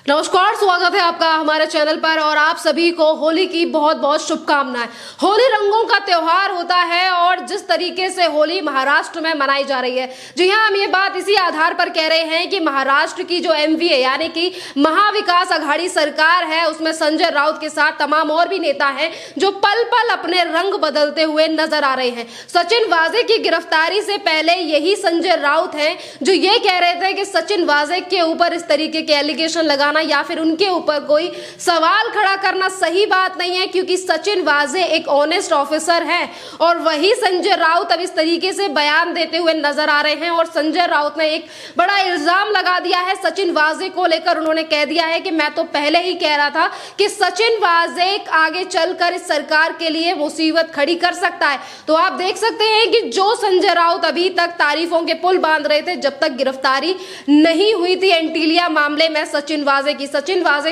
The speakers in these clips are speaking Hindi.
नमस्कार, स्वागत है आपका हमारे चैनल पर और आप सभी को होली की बहुत बहुत शुभकामनाएं। होली रंगों का त्योहार होता है और जिस तरीके से होली महाराष्ट्र में मनाई जा रही है, जी हां, हम ये बात इसी आधार पर कह रहे हैं कि महाराष्ट्र की जो एमवीए यानी कि महाविकास आघाड़ी सरकार है, उसमें संजय राउत के साथ तमाम और भी नेता हैं जो पल पल अपने रंग बदलते हुए नजर आ रहे हैं। सचिन वाजे की गिरफ्तारी से पहले यही संजय राउत हैं जो ये कह रहे थे कि सचिन वाजे के ऊपर इस तरीके के एलिगेशन लगाना या फिर उनके ऊपर कोई सवाल खड़ा करना सही बात नहीं है, क्योंकि सचिन वाजे एक ऑनेस्ट ऑफिसर है। और वही संजय राउत अब इस तरीके से बयान देते हुए नजर आ रहे हैं और संजय राउत ने एक बड़ा इल्जाम लगा दिया है सचिन वाजे को लेकर। उन्होंने कह दिया है कि मैं तो पहले ही कह रहा था कि सचिन वाजे आगे चलकर इस सरकार के लिए मुसीबत खड़ी कर सकता है। तो आप देख सकते हैं कि जो संजय राउत अभी तक तारीफों के पुल बांध रहे थे जब तक गिरफ्तारी नहीं हुई थी एंटीलिया मामले में सचिन वाजे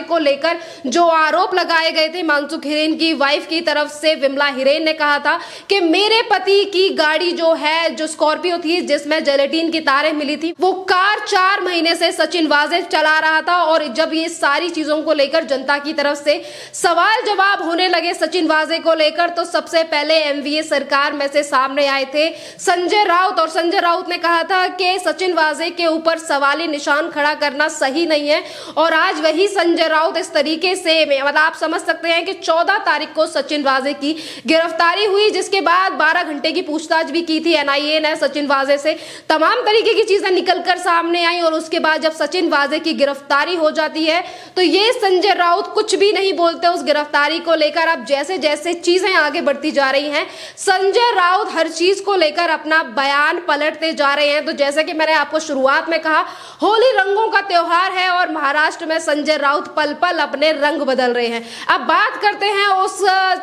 को लेकर जो आरोप लगाए गए थे मनसुख हिरेन की वाइफ की तरफ से, विमला हिरेन ने कहा था कि मेरे पति की गाड़ी जो है, जो स्कॉर्पियो थी जिसमें जेलेटिन की तारें मिली थी, वो कार 4 महीने से सचिन वाजे चला रहा था। और जब ये सारी चीजों को लेकर जनता की तरफ से सवाल जवाब होने लगे सचिन वाजे को लेकर, तो सबसे पहले एमवीए सरकार में से सामने आए थे संजय राउत। और संजय राउत ने कहा था कि सचिन वाजे के ऊपर सवाली निशान खड़ा करना सही नहीं है। और आज वही संजय राउत इस तरीके से, मतलब आप समझ सकते हैं कि 14 तारीख को सचिन वाजे की गिरफ्तारी हुई, जिसके बाद 12 घंटे की पूछताछ भी की थी एनआईए ने सचिन वाजे से। तमाम तरीके की चीजें निकलकर सामने आई और उसके बाद जब सचिन वाजे की गिरफ्तारी हो जाती है तो ये संजय राउत कुछ भी नहीं बोलते उस गिरफ्तारी को लेकर। अब जैसे जैसे चीजें आगे बढ़ती जा रही हैं, संजय राउत हर चीज को लेकर अपना बयान पलटते जा रहे हैं। तो जैसे कि मैंने आपको शुरुआत में कहा, होली रंगों का त्योहार है और महाराष्ट्र में संजय राउत पल पल अपने रंग बदल रहे हैं। अब बात करते हैं उस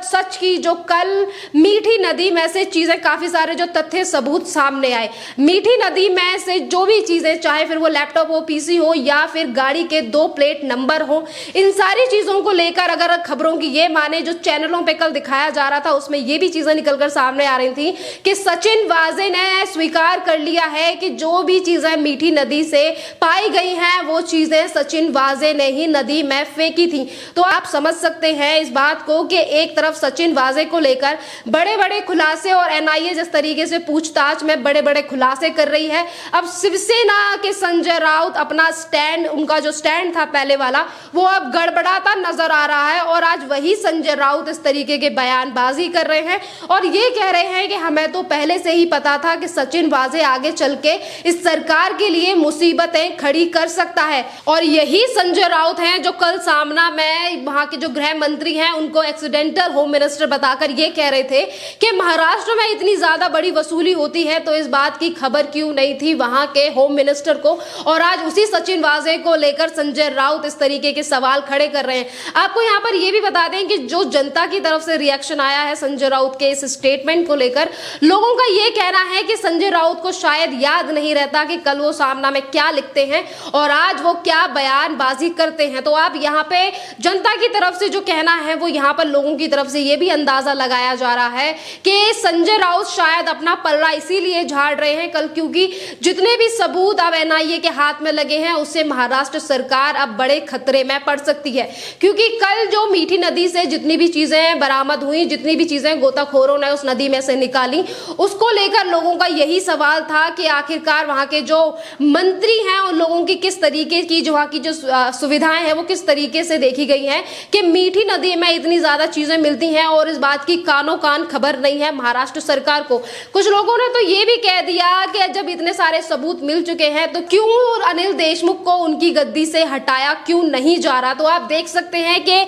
सच की जो कल मीठी नदी में से चीजें, काफी सारे जो तथ्य सबूत सामने आए। मीठी नदी में से जो भी चीजें, चाहे फिर वो लैपटॉप हो, पीसी हो या फिर गाड़ी के 2 प्लेट नंबर हो, इन सारी चीजों को लेकर अगर खबरों की ये माने, जो चैनलों पे कल दिखाया जा रहा था उसमें ये भी चीजें निकलकर सामने आ रही थी कि सचिन वाजे ने स्वीकार कर लिया है कि जो भी चीजें मीठी नदी से पाई गई हैं वो चीजें सचिन वाजे ने ही नदी में फेंकी थी। तो आप समझ सकते हैं इस बात को कि एक तरफ सचिन वाजे को लेकर बड़े बड़े खुलासे और एनआईए जिस तरीके से पूछताछ में बड़े बड़े खुलासे कर रही है, अब शिवसेना के संजय राउत अपना स्टैंड, उनका जो स्टैंड था पहले वाला, वो अब गड़बड़ाता नजर आ रहा है। और आज वही संजय राउत इस तरीके के बयानबाजी कर रहे हैं और ये कह रहे हैं कि हमें तो पहले से ही पता था कि सचिन वाजे आगे चल के इस सरकार के लिए मुसीबतें खड़ी कर सकता है। और यही संजय राउत हैं जो कल सामना में वहां के जो गृह मंत्री हैं उनको एक्सीडेंटल होम मिनिस्टर बताकर ये कह रहे थे कि महाराष्ट्र में इतनी ज्यादा बड़ी वसूली होती है तो इस बात की खबर क्यों नहीं थी वहां के होम मिनिस्टर को। और आज उसी सचिन वाजे को लेकर संजय राउत इस तरीके के सवाल खड़े कर रहे हैं। आपको यहाँ पर यह भी बता दें कि जो जनता की तरफ से रिएक्शन आया है संजय राउत के इस स्टेटमेंट को लेकर, लोगों का यह कहना है कि संजय राउत को शायद याद नहीं रहता कि कल वो सामना में क्या लिखते हैं और आज वो क्या बयानबाजी करते हैं। तो आप यहाँ पे जनता की तरफ से जो कहना है वो यहाँ पर लोगों की तरफ से ये भी अंदाजा लगाया जा रहा है कि संजय राउत शायद अपना पल्ला इसीलिए झाड़ रहे हैं कल, क्योंकि जितने भी सबूत अब एनआईए के हाथ में लगे हैं उससे महाराष्ट्र सरकार अब बड़े खतरे में पड़ सकती है। क्योंकि कल जो मीठी नदी से जितनी भी चीजें बरामद हुई, जितनी भी चीजें गोताखोरों ने उस नदी में से निकाली, उसको लेकर लोगों का यही सवाल था कि आखिरकार वहां के जो मंत्री हैं उन लोगों की किस तरीके की जो वहां की जो सुविधाएं हैं वो किस तरीके से देखी गई हैं कि मीठी नदी में इतनी ज्यादा चीजें मिलती हैं और इस बात की कानों कान खबर नहीं है महाराष्ट्र सरकार को। कुछ लोगों ने तो ये भी कह दिया कि जब इतने सारे सबूत मिल चुके हैं तो क्यों अनिल देशमुख को उनकी गद्दी से हटाया क्यों नहीं जा रहा। तो आप देख सकते हैं कि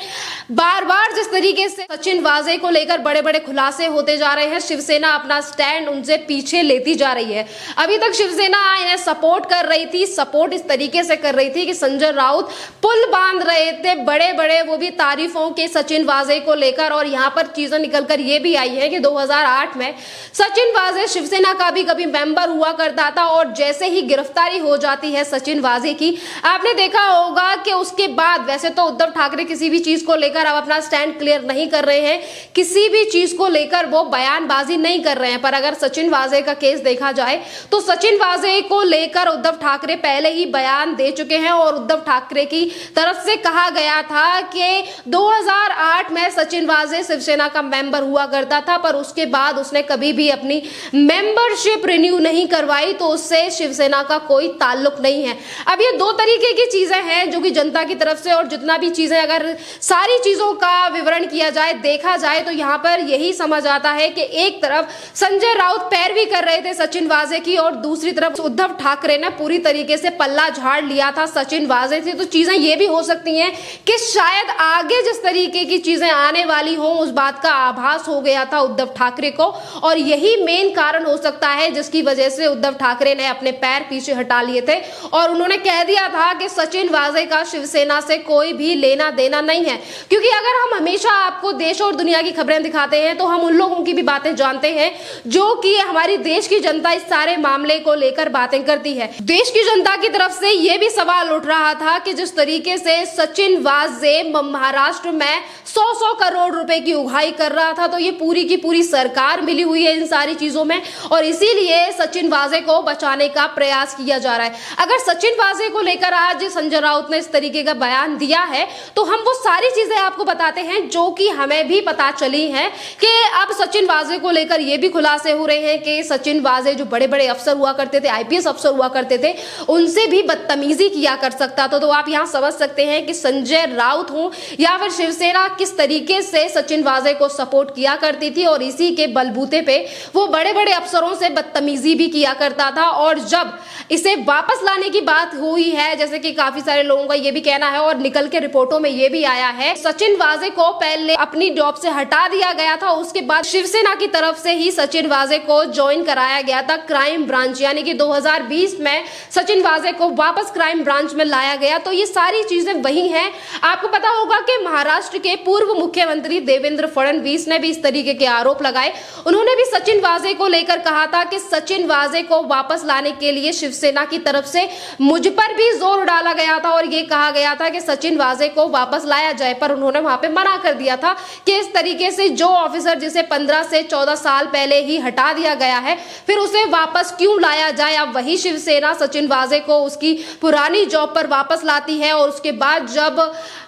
बार बार जिस तरीके से सचिन वाजे को लेकर बड़े बड़े खुलासे होते जा रहे हैं, शिवसेना अपना स्टैंड उनसे पीछे लेती जा रही है। अभी तक शिवसेना इन्हें सपोर्ट कर रही थी, सपोर्ट इस तरीके से कर रही थी कि संजय राउत पुल बांध रहे थे बड़े बड़े, वो भी तारीफों के सचिन वाजे को लेकर। और यहाँ पर चीजें निकलकर ये भी आई है कि 2008 में सचिन वाजे शिवसेना का भी कभी मेंबर हुआ करता था और जैसे ही गिरफ्तारी हो जाती है सचिन वाजे की, आपने देखा होगा कि उसके बाद, वैसे तो उद्धव ठाकरे किसी भी चीज को लेकर अब अपना स्टैंड क्लियर नहीं कर रहे हैं, किसी भी चीज को लेकर वो बयानबाजी नहीं कर रहे हैं, पर अगर सचिन वाजे का केस देखा जाए तो सचिन वाजे को लेकर उद्धव ठाकरे पहले ही बयान दे चुके हैं और उद्धव ठाकरे ठाकरे की तरफ से कहा गया था कि 2008 में सचिन वाजे शिवसेना का मेंबर हुआ करता था, पर उसके बाद उसने कभी भी अपनी मेंबरशिप रिन्यू नहीं करवाई, तो उससे शिवसेना का कोई ताल्लुक नहीं है। अब ये दो तरीके की चीजें हैं जो कि जनता की तरफ से, और जितना भी चीजें अगर सारी चीजों का विवरण किया जाए, देखा जाए, तो यहाँ पर यही समझ आता है कि एक तरफ संजय राउत पैरवी कर रहे थे सचिन वाजे की, और दूसरी तरफ उद्धव ठाकरे ने पूरी तरीके से पल्ला झाड़ लिया था सचिन वाजे से। तो चीजें ये भी हो सकती हैं कि शायद आगे जिस तरीके की चीजें आने वाली हो उस बात का आभास हो गया था उद्धव ठाकरे को, और यही मेन कारण हो सकता है जिसकी वजह से उद्धव ठाकरे ने अपने पैर पीछे हटा लिए थे और उन्होंने कह दिया था कि सचिन वाजे का शिवसेना से कोई भी लेना देना नहीं है। क्योंकि अगर हम हमेशा आपको देश और दुनिया की खबरें दिखाते हैं तो हम उन लोगों की भी बातें जानते हैं जो कि हमारी देश की जनता इस सारे मामले को लेकर बातें करती है। देश की जनता की तरफ से यह भी सवाल उठ रहा था कि जिस तरीके से सचिन वाजे महाराष्ट्र में 100 करोड़ रुपए की उगाही कर रहा था, तो ये पूरी की पूरी सरकार मिली हुई है इन सारी चीजों में, और इसीलिए सचिन वाजे को बचाने का प्रयास किया जा रहा है। अगर सचिन वाजे को लेकर आज संजय राउत ने इस तरीके का बयान दिया है तो हम वो सारी चीजें आपको बताते हैं जो कि हमें भी पता चली हैं कि अब सचिन वाजे को लेकर ये भी खुलासे हो रहे हैं कि सचिन वाजे जो बड़े बड़े अफसर हुआ करते थे, आईपीएस अफसर हुआ करते थे, उनसे भी बदतमीजी किया कर सकता था। तो आप यहाँ समझ सकते हैं कि संजय राउत हो या फिर शिवसेना किस तरीके से सचिन वाजे को सपोर्ट किया करती थी, और इसी के बलबूते पे वो बड़े बड़े अफसरों से बदतमीजी भी किया करता था। और जब इसे वापस लाने की बात हुई है, जैसे कि काफी सारे लोगों का ये भी कहना है और निकल के रिपोर्टों में ये भी आया है, सचिन वाजे को पहले अपनी जॉब से हटा दिया गया था, उसके बाद शिवसेना की तरफ से ही सचिन वाजे को ज्वाइन कराया गया था क्राइम ब्रांच, यानी कि 2020 में सचिन वाजे को वापस क्राइम ब्रांच में लाया गया। तो ये सारी चीजें वही हैं। आपको पता होगा कि महाराष्ट्र के पूर्व मुख्यमंत्री देवेंद्र फडणवीस ने भी इस तरीके के आरोप लगाए। उन्होंने भी सचिन वाजे को लेकर कहा था कि सचिन वाजे को वापस लाने के लिए शिवसेना की तरफ से मुझ पर भी जोर डाला गया था और ये कहा गया था कि सचिन वाजे को वापस लाया जाए, पर उन्होंने वहां पे मना कर दिया था कि इस तरीके से जो ऑफिसर जिसे 15 से 14 साल पहले ही हटा दिया गया है, फिर उसे वापस क्यों लाया जाए। अब वही शिवसेना सचिन वाजे को उसकी पुरानी जॉब पर वापस लाती है, और उसके बाद जब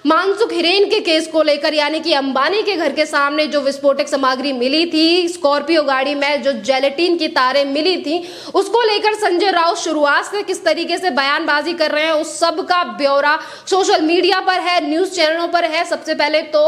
मानसुख हिरेन के केस को लेकर, यानी कि अंबानी के घर के सामने जो विस्फोटक सामग्री मिली थी, स्कॉर्पियो गाड़ी में जो जेलेटिन की तारें मिली थी, उसको लेकर संजय राउत शुरुआत से किस तरीके से बयानबाजी कर रहे हैं, उस सब का ब्यौरा सोशल मीडिया पर है, न्यूज चैनलों पर है। सबसे पहले तो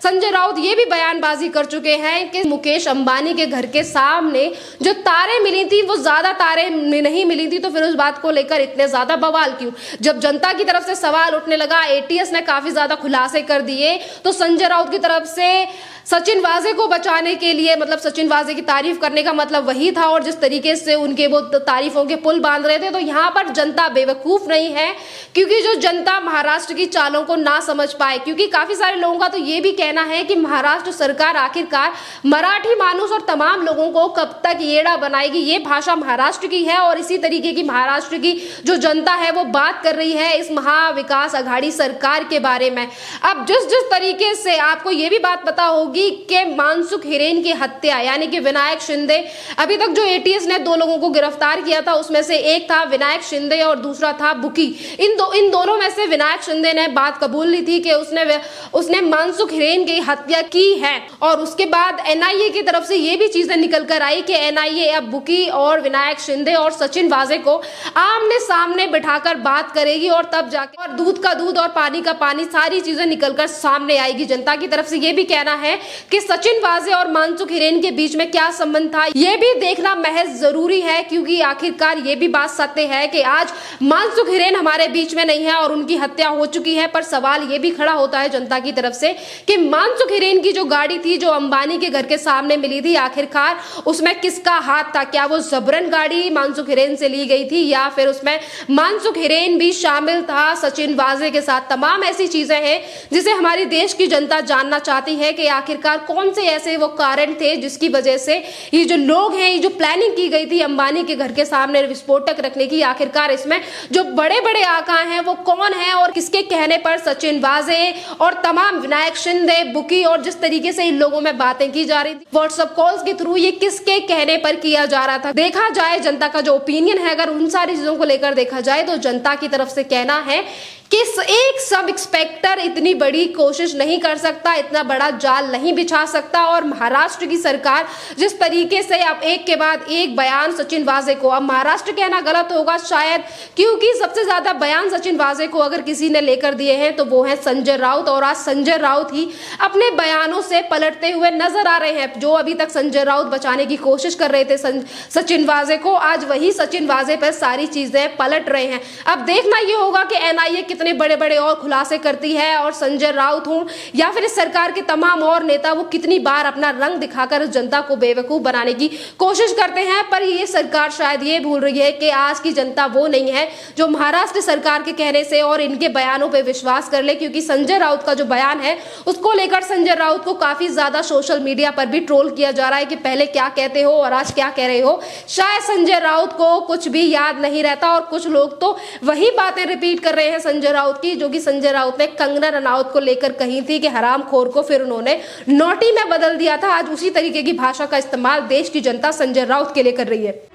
संजय राउत ये भी बयानबाजी कर चुके हैं कि मुकेश अंबानी के घर के सामने जो तारें मिली थी वो ज्यादा तारें नहीं मिली थी, तो फिर उस बात को लेकर इतने ज्यादा बवाल क्यों। जब जनता की तरफ से सवाल उठने लगा, एटीएस ने काफी ज्यादा खुलासे कर दिए, तो संजय राउत की तरफ से सचिन वाजे को बचाने के लिए, मतलब सचिन वाजे की तारीफ करने का मतलब वही था, और जिस तरीके से उनके वो तारीफों के पुल बांध रहे थे, तो यहाँ पर जनता बेवकूफ नहीं है, क्योंकि जो जनता महाराष्ट्र की चालों को ना समझ पाए। क्योंकि काफी सारे लोगों का तो ये भी कहना है कि महाराष्ट्र सरकार आखिरकार मराठी मानुस और तमाम लोगों को कब तक येड़ा बनाएगी। ये भाषा महाराष्ट्र की है और इसी तरीके की महाराष्ट्र की जो जनता है वो बात कर रही है इस महाविकास आघाड़ी सरकार के बारे में। अब जिस तरीके से आपको ये भी बात पता होगी कि मानसुख हिरेन की हत्या, यानी कि विनायक शिंदे, अभी तक जो एटीएस ने 2 लोगों को गिरफ्तार किया था उसमें से एक था विनायक शिंदे और दूसरा था बुकी। इन दोनों में से विनायक शिंदे ने बात कबूल ली थी कि उसने मानसुख हिरेन की हत्या की है, और उसके बाद एनआईए की तरफ से ये भी चीजें निकल कर आई कि एनआईए अब बुकी और विनायक शिंदे और सचिन वाजे को आमने सामने बिठाकर बात करेगी, और तब जाके और दूध का दूध और पानी का पानी सारी चीजें निकलकर सामने आएगी। जनता की तरफ से ये भी कहना है कि सचिन वाजे और मानसुख हिरेन के बीच में क्या संबंध था, यह भी देखना महज जरूरी है, क्योंकि आखिरकार ये भी बात सत्य है कि आज मानसुख हिरेन हमारे बीच में नहीं है और उनकी हत्या हो चुकी है। पर सवाल ये भी खड़ा होता है जनता की तरफ से कि मानसुख हिरेन की जो गाड़ी थी जो अंबानी के घर के सामने मिली थी, आखिरकार उसमें किसका हाथ था। क्या वो जबरन गाड़ी मानसुख हिरेन से ली गई थी या फिर उसमें मानसुख हिरेन भी शामिल था सचिन वाजे के साथ। तमाम ऐसी चीजें हैं जिसे हमारी देश की जनता जानना चाहती है कि आखिरकार कौन से ऐसे वो कारण थे जिसकी वजह से ये जो लोग हैं, ये जो प्लानिंग की गई थी अंबानी के घर के सामने विस्फोटक रखने की, आखिरकार इसमें जो बड़े बड़े आका हैं वो कौन है और किसके कहने पर सचिन वाजे और तमाम विनायक शिंदे, बुकी और जिस तरीके से इन लोगों में बातें की जा रही थी व्हाट्सएप कॉल्स के थ्रू, ये किसके कहने पर किया जा रहा था। देखा जाए जनता का जो ओपिनियन है, अगर उन सारी चीजों को लेकर देखा जाए तो जनता की तरफ से कहना है कि एक सब इंस्पेक्टर इतनी बड़ी कोशिश नहीं कर सकता, इतना बड़ा जाल नहीं बिछा सकता। और महाराष्ट्र की सरकार जिस तरीके से अब एक के बाद एक बयान सचिन वाजे को, अब महाराष्ट्र कहना गलत होगा शायद, क्योंकि सबसे ज्यादा बयान सचिन वाजे को अगर किसी ने लेकर दिए हैं तो वो है संजय राउत। और आज संजय राउत ही अपने बयानों से पलटते हुए नजर आ रहे हैं। जो अभी तक संजय राउत बचाने की कोशिश कर रहे थे सचिन वाजे को, आज वही सचिन वाजे पर सारी चीजें पलट रहे हैं। अब देखना यह होगा कि एनआईए कितने बड़े बड़े और खुलासे करती है और संजय राउत हो या फिर इस सरकार के तमाम और नेता वो कितनी बार अपना रंग दिखाकर जनता को बेवकूफ बनाने की कोशिश करते हैं। पर ये सरकार शायद ये भूल रही है कि आज की जनता वो नहीं है जो महाराष्ट्र सरकार के कहने से और इनके बयानों पर विश्वास कर ले। क्योंकि संजय राउत का जो बयान है उसको लेकर संजय राउत को काफी ज्यादा सोशल मीडिया पर भी ट्रोल किया जा रहा है कि पहले क्या कहते हो और आज क्या कह रहे हो। शायद संजय राउत को कुछ भी याद नहीं रहता और कुछ लोग तो वही बातें रिपीट कर रहे हैं संजय राउत की, जो कि संजय राउत ने कंगना रनौत को लेकर कही थी कि हरामखोर को, फिर उन्होंने नोटी में बदल दिया था। आज उसी तरीके की भाषा का इस्तेमाल देश की जनता संजय राउत के लिए कर रही है।